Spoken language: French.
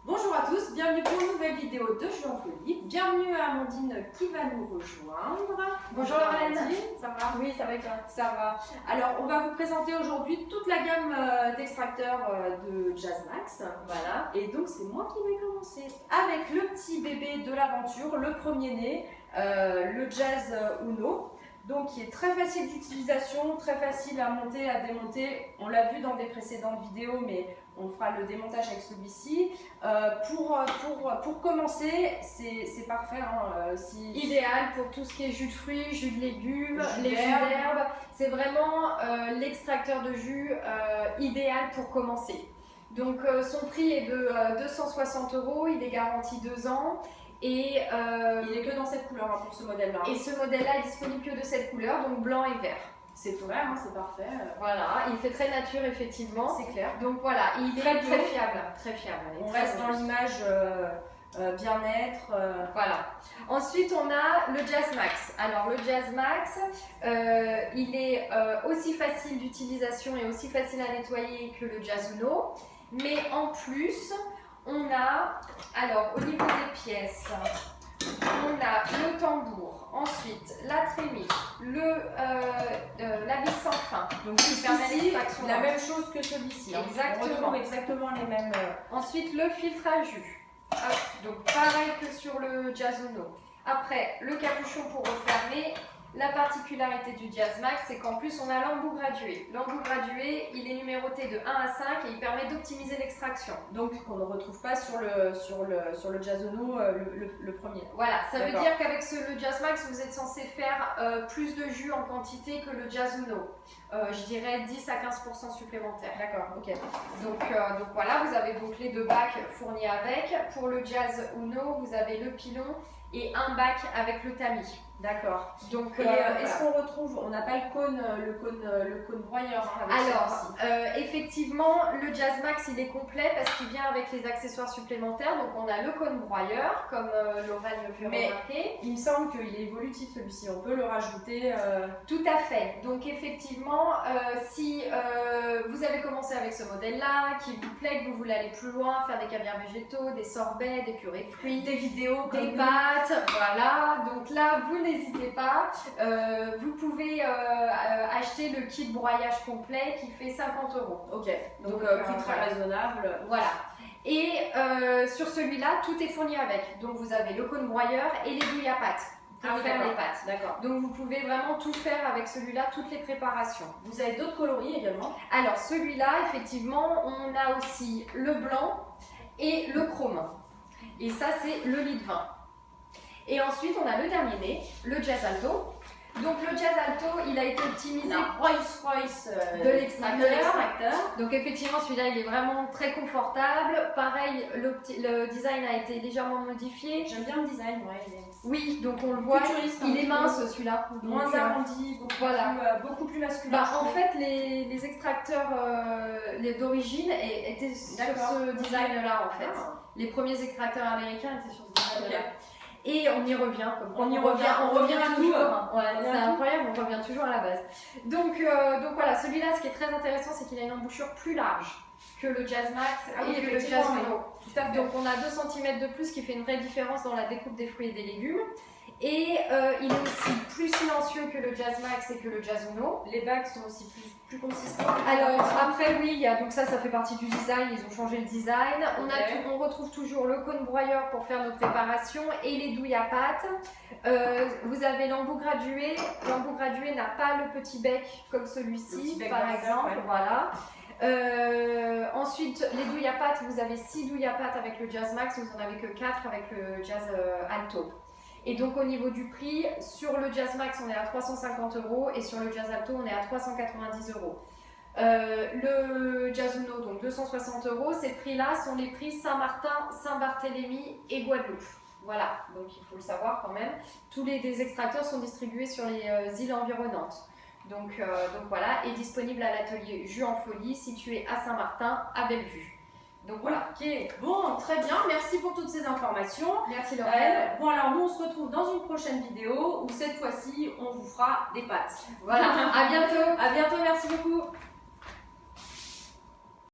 Bonjour à tous, bienvenue pour une nouvelle vidéo de Jeux en folie. Bienvenue à Amandine qui va nous rejoindre. Bonjour Lorraine, ça va? Oui, ça va bien. Ça va. Alors, on va vous présenter aujourd'hui toute la gamme d'extracteurs de JazzMax. Voilà. Et donc, c'est moi qui vais commencer avec le petit bébé de l'aventure, le premier-né, le Jazz Uno. Donc, qui est très facile d'utilisation, très facile à monter, à démonter. On l'a vu dans des précédentes vidéos, mais on fera le démontage avec celui-ci. Pour commencer, c'est parfait. Hein, Idéal pour tout ce qui est jus de fruits, jus de légumes, jus les jus d'herbe. d'herbe. C'est vraiment l'extracteur de jus idéal pour commencer. Donc son prix est de 260 €, il est garanti 2 ans. Et il est que dans cette couleur hein, pour ce modèle-là. Et ce modèle-là est disponible que de cette couleur, donc blanc et vert. C'est vrai, hein, c'est parfait. Voilà, il fait très nature effectivement. C'est clair. Donc voilà, il est très fiable. Très fiable. On reste dans l'image bien-être. Voilà. Ensuite, on a le JazzMax. Alors le JazzMax, il est aussi facile d'utilisation et aussi facile à nettoyer que le Jazz Uno. Mais en plus, on a, alors au niveau des pièces, on a le tambour, ensuite la trémie, la vis sans fin. Donc ici, la même chose que celui-ci. Exactement. On retrouve exactement les mêmes. Ensuite, le filtre à jus. Hop, donc pareil que sur le Jazz Uno. Après, le capuchon pour refermer. La particularité du JazzMax, c'est qu'en plus on a l'embout gradué. L'embout gradué, il est numéroté de 1 à 5 et il permet d'optimiser l'extraction. Donc on ne retrouve pas sur le Jazz Uno le premier. Voilà, ça veut dire qu'avec le JazzMax, vous êtes censé faire plus de jus en quantité que le Jazz Uno. Je dirais 10 à 15% supplémentaires. D'accord, ok. Donc voilà, vous avez donc les 2 bacs fournis avec. Pour le Jazz Uno, vous avez le pilon et un bac avec le tamis. D'accord. Donc, est-ce qu'on retrouve, on n'a pas le cône broyeur hein, avec alors, effectivement, le JazzMax il est complet parce qu'il vient avec les accessoires supplémentaires. Donc, on a le cône broyeur, comme Lorraine le fait remarquer. Il me semble qu'il est évolutif celui-ci, on peut le rajouter. Tout à fait. Donc, effectivement, si vous avez commencé avec ce modèle-là, qui vous plaît, que vous voulez aller plus loin, faire des caviars végétaux, des sorbets, des purées de fruits, des vidéos, des pâtes, voilà. Donc là, vous n'hésitez pas. Vous pouvez acheter le kit broyage complet qui fait 50 €. Ok, donc prix très raisonnable. Voilà. Et sur celui-là, tout est fourni avec. Donc vous avez le cône broyeur et les douilles à pâte pour faire les pâtes. D'accord. Donc vous pouvez vraiment tout faire avec celui-là, toutes les préparations. Vous avez d'autres coloris également? Alors celui-là, effectivement, on a aussi le blanc et le chrome. Et ça, c'est le lit de vin. Et ensuite, on a le dernier né, le Jazz Alto. Donc le Jazz Alto, il a été optimisé Rolls-Royce de l'extracteur. Donc effectivement, celui-là, il est vraiment très confortable. Pareil, le design a été légèrement modifié. J'aime bien le design, ouais. Oui, donc on le voit, il est mince celui-là. Moins arrondi, beaucoup plus masculin. En fait, les extracteurs d'origine étaient sur ce design-là en fait. Les premiers extracteurs américains étaient sur ce design-là. Et on y revient, on revient à tout. Ouais, c'est incroyable, on revient toujours à la base. Donc voilà, celui-là, ce qui est très intéressant, c'est qu'il a une embouchure plus large que le JazzMax et que le Jazz Uno. Donc on a 2 cm de plus, qui fait une vraie différence dans la découpe des fruits et des légumes. Et il est aussi plus silencieux que le JazzMax et que le Jazz Uno. Les bacs sont aussi plus consistants. Alors après oui, donc ça fait partie du design, ils ont changé le design. On retrouve toujours le cône broyeur pour faire nos préparations et les douilles à pâte. Vous avez l'embout gradué. L'embout gradué n'a pas le petit bec comme celui-ci par exemple. Voilà. Ensuite, les douilles à pâte, vous avez 6 douilles à pâte avec le JazzMax, vous n'en avez que 4 avec le Jazz Alto. Et donc au niveau du prix, sur le JazzMax on est à 350 € et sur le Jazz Alto on est à 390 €. Le Jazz Uno, donc 260 €, ces prix-là sont les prix Saint-Martin, Saint-Barthélemy et Guadeloupe. Voilà, donc il faut le savoir quand même. Tous les extracteurs sont distribués sur les îles environnantes. Donc voilà, et disponible à l'atelier Jus en folie situé à Saint-Martin, à Bellevue. Donc voilà. Ok, bon, très bien, merci pour toutes ces informations. Merci Lorraine. Bon alors nous on se retrouve dans une prochaine vidéo où cette fois-ci on vous fera des pâtes. Voilà, à bientôt. À bientôt, merci beaucoup.